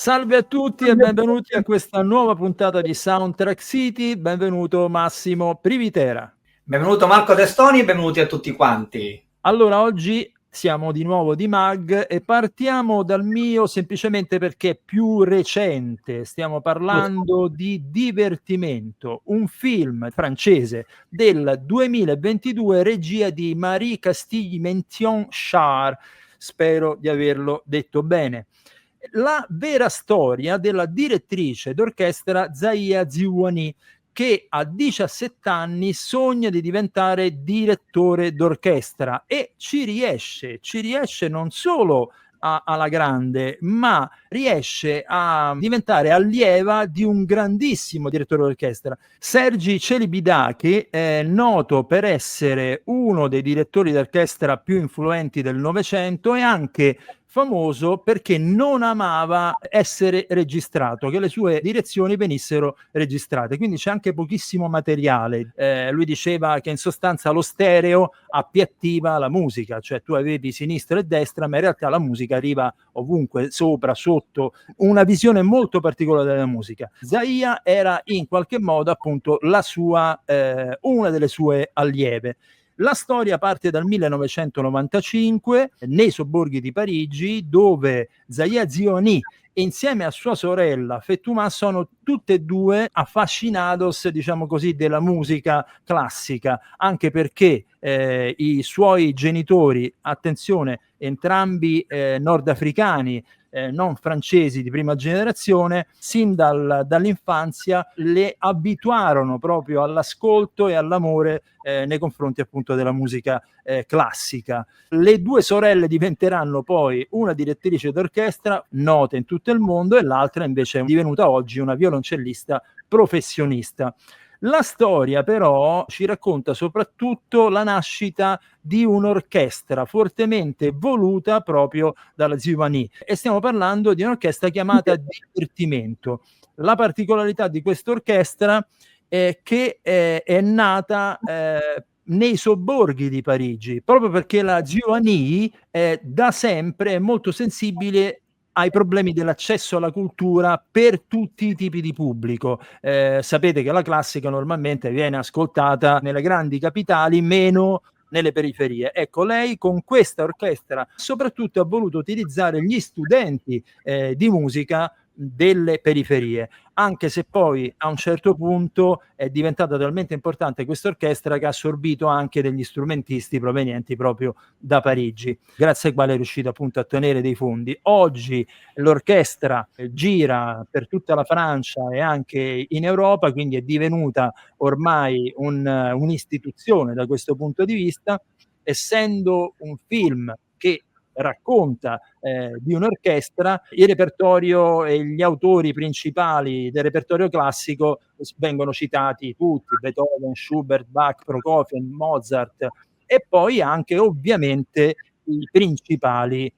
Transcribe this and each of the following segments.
Salve a tutti e benvenuti a questa nuova puntata di Soundtrack City. Benvenuto Massimo Privitera. Benvenuto Marco Testoni e benvenuti a tutti quanti. Allora, oggi siamo di nuovo di Mag e partiamo dal mio semplicemente perché è più recente. Stiamo parlando di Divertimento, un film francese del 2022, regia di Marie Castille-Mention-Char. Spero di averlo detto bene. La vera storia della direttrice d'orchestra Zaia Ziouani, che a 17 anni sogna di diventare direttore d'orchestra e ci riesce non solo alla grande, ma riesce a diventare allieva di un grandissimo direttore d'orchestra. Sergi Celibidache è noto per essere uno dei direttori d'orchestra più influenti del Novecento e anche famoso perché non amava essere registrato, che le sue direzioni venissero registrate, quindi c'è anche pochissimo materiale. Lui diceva che in sostanza lo stereo appiattiva la musica, cioè tu avevi sinistra e destra, ma in realtà la musica arriva ovunque, sopra, sotto, una visione molto particolare della musica. Zaia era in qualche modo appunto la sua, una delle sue allieve. La storia parte dal 1995 nei sobborghi di Parigi, dove Zaia Zioni insieme a sua sorella Fetouma sono tutte e due affascinados, diciamo così, della musica classica, anche perché i suoi genitori, attenzione, entrambi nordafricani, non francesi di prima generazione, sin dall'infanzia le abituarono proprio all'ascolto e all'amore nei confronti appunto della musica classica. Le due sorelle diventeranno poi una direttrice d'orchestra nota in tutto il mondo e l'altra invece è divenuta oggi una violoncellista professionista. La storia però ci racconta soprattutto la nascita di un'orchestra fortemente voluta proprio dalla Ziouani e stiamo parlando di un'orchestra chiamata Divertimento. La particolarità di quest'orchestra è che è nata nei sobborghi di Parigi, proprio perché la Ziouani da sempre è molto sensibile ai problemi dell'accesso alla cultura per tutti i tipi di pubblico. Sapete che la classica normalmente viene ascoltata nelle grandi capitali, meno nelle periferie. Ecco, lei con questa orchestra soprattutto ha voluto utilizzare gli studenti di musica delle periferie, anche se poi a un certo punto è diventata talmente importante questa orchestra che ha assorbito anche degli strumentisti provenienti proprio da Parigi, grazie ai quali è riuscito appunto a ottenere dei fondi. Oggi l'orchestra gira per tutta la Francia e anche in Europa, quindi è divenuta ormai un'istituzione da questo punto di vista, essendo un film che racconta di un'orchestra, il repertorio e gli autori principali del repertorio classico vengono citati tutti: Beethoven, Schubert, Bach, Prokofiev, Mozart, e poi anche ovviamente i principali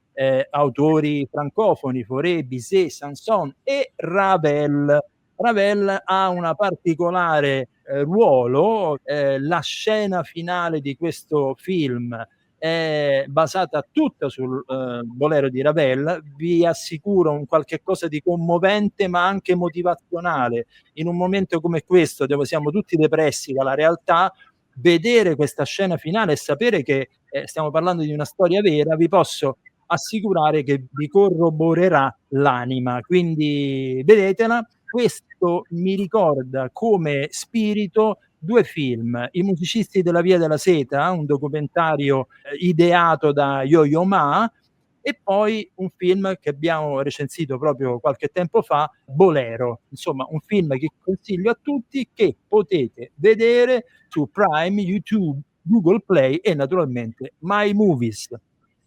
autori francofoni, Fauré, Bizet, Sanson e Ravel. Ravel ha una particolare ruolo, la scena finale di questo film è basata tutta sul Bolero di Ravel. Vi assicuro un qualche cosa di commovente ma anche motivazionale. In un momento come questo, dove siamo tutti depressi dalla realtà, vedere questa scena finale e sapere che stiamo parlando di una storia vera, vi posso assicurare che vi corroborerà l'anima. Quindi vedetela. Questo mi ricorda come spirito due film: I musicisti della Via della Seta, un documentario ideato da Yo-Yo Ma, e poi un film che abbiamo recensito proprio qualche tempo fa, Bolero. Insomma, un film che consiglio a tutti, che potete vedere su Prime, YouTube, Google Play e naturalmente My Movies.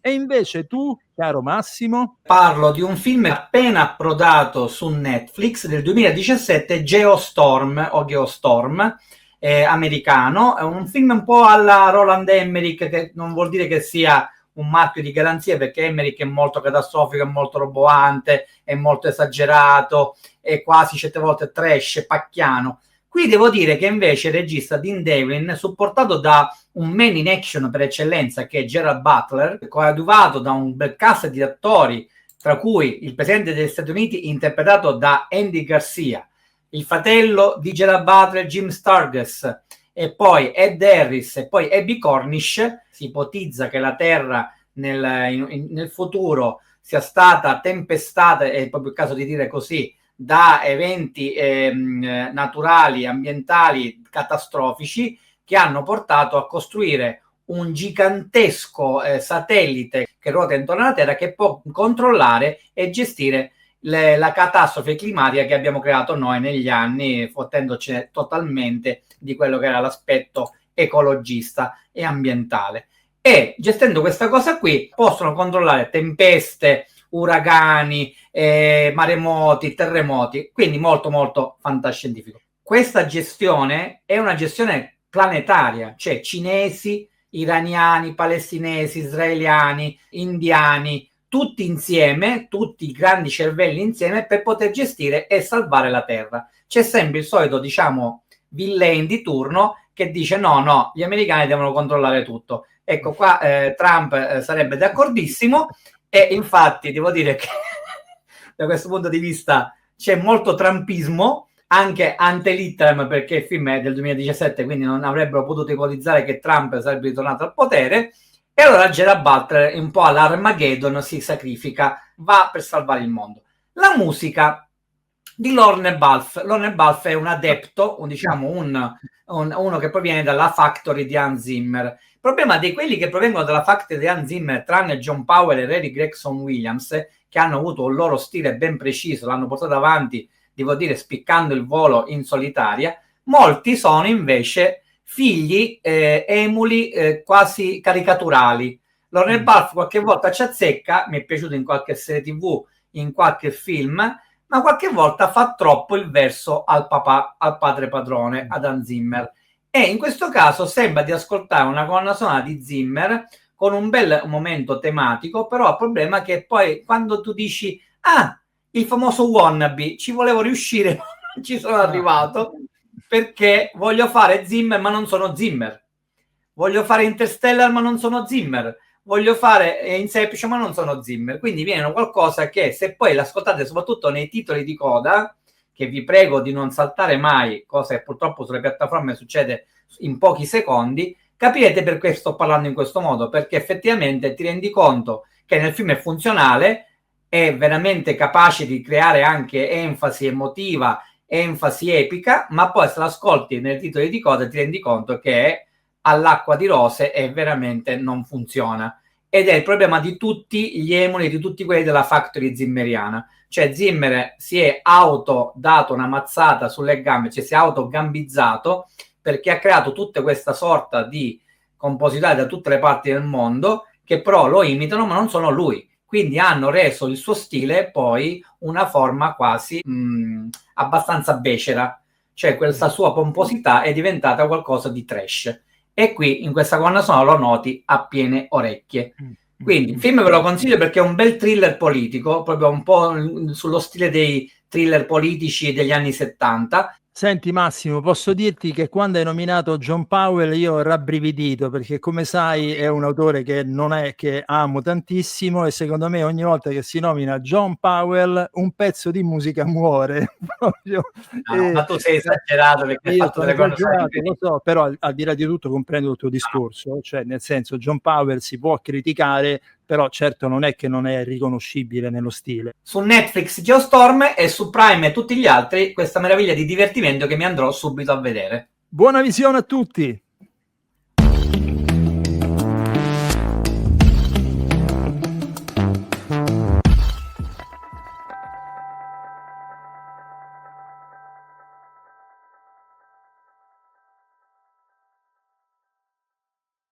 E invece tu, caro Massimo? Parlo di un film appena approdato su Netflix del 2017, Geostorm o Geostorm, americano. È un film un po' alla Roland Emmerich, che non vuol dire che sia un marchio di garanzia, perché Emmerich è molto catastrofico, è molto roboante, è molto esagerato, è quasi certe volte trash, pacchiano. Qui devo dire che invece il regista Dean Devlin, supportato da un man in action per eccellenza che è Gerard Butler, coadiuvato da un bel cast di attori tra cui il presidente degli Stati Uniti interpretato da Andy Garcia, il fratello di Gerard Butler, Jim Sturgess, e poi Ed Harris e poi Abby Cornish. Si ipotizza che la Terra nel futuro sia stata tempestata, è proprio il caso di dire così, da eventi naturali, ambientali, catastrofici, che hanno portato a costruire un gigantesco satellite che ruota intorno alla Terra, che può controllare e gestire la catastrofe climatica che abbiamo creato noi negli anni, fottendoci totalmente di quello che era l'aspetto ecologista e ambientale. E gestendo questa cosa qui possono controllare tempeste, uragani, maremoti, terremoti, quindi molto molto fantascientifico. Questa gestione è una gestione planetaria, cioè cinesi, iraniani, palestinesi, israeliani, indiani, tutti insieme, tutti i grandi cervelli insieme per poter gestire e salvare la Terra. C'è sempre il solito, diciamo, villain di turno che dice no, gli americani devono controllare tutto. Ecco qua Trump sarebbe d'accordissimo, e infatti devo dire che da questo punto di vista c'è molto trumpismo, anche ante litteram, perché il film è del 2017, quindi non avrebbero potuto ipotizzare che Trump sarebbe ritornato al potere. E allora Gerard Butler, un po' all'Armageddon, si sacrifica, va per salvare il mondo. La musica di Lorne Balfe. Lorne Balfe è un adepto, uno che proviene dalla Factory di Hans Zimmer. Il problema di quelli che provengono dalla Factory di Hans Zimmer, tranne John Powell e Larry Gregson Williams, che hanno avuto un loro stile ben preciso, l'hanno portato avanti, devo dire, spiccando il volo in solitaria, molti sono invece figli emuli quasi caricaturali. Lorne Balfe qualche volta ci azzecca, mi è piaciuto in qualche serie TV, in qualche film, ma qualche volta fa troppo il verso al papà, al padre padrone, ad Hans Zimmer. E in questo caso sembra di ascoltare una colonna sonora di Zimmer con un bel momento tematico, però il problema è che poi quando tu dici il famoso wannabe, ci volevo riuscire, non ci sono arrivato, perché voglio fare Zimmer ma non sono Zimmer, voglio fare Interstellar ma non sono Zimmer, voglio fare Inception ma non sono Zimmer, quindi viene qualcosa che, se poi l'ascoltate soprattutto nei titoli di coda, che vi prego di non saltare mai, cosa che purtroppo sulle piattaforme succede in pochi secondi, capirete perché sto parlando in questo modo, perché effettivamente ti rendi conto che nel film è funzionale, è veramente capace di creare anche enfasi emotiva, enfasi epica, ma poi se l'ascolti nei titoli di coda ti rendi conto che è all'acqua di rose e veramente non funziona. Ed è il problema di tutti gli emuli, di tutti quelli della Factory zimmeriana. Cioè Zimmer si è dato una mazzata sulle gambe, cioè si è autogambizzato, perché ha creato tutta questa sorta di compositori da tutte le parti del mondo che però lo imitano ma non sono lui. Quindi hanno reso il suo stile poi una forma quasi abbastanza becera, cioè questa sua pomposità è diventata qualcosa di trash. E qui in questa colonna sonora lo noti a piene orecchie. Quindi il film ve lo consiglio perché è un bel thriller politico, proprio un po' sullo stile dei thriller politici degli anni 70. Senti Massimo, posso dirti che quando hai nominato John Powell io ho rabbrividito, perché come sai è un autore che non è che amo tantissimo, e secondo me ogni volta che si nomina John Powell un pezzo di musica muore proprio. Ma tu sei esagerato, perché hai fatto delle cose, lo so, però al di là di tutto comprendo il tuo discorso, cioè nel senso John Powell si può criticare, però certo non è che non è riconoscibile nello stile. Su Netflix Geostorm e su Prime e tutti gli altri questa meraviglia di divertimento che mi andrò subito a vedere. Buona visione a tutti!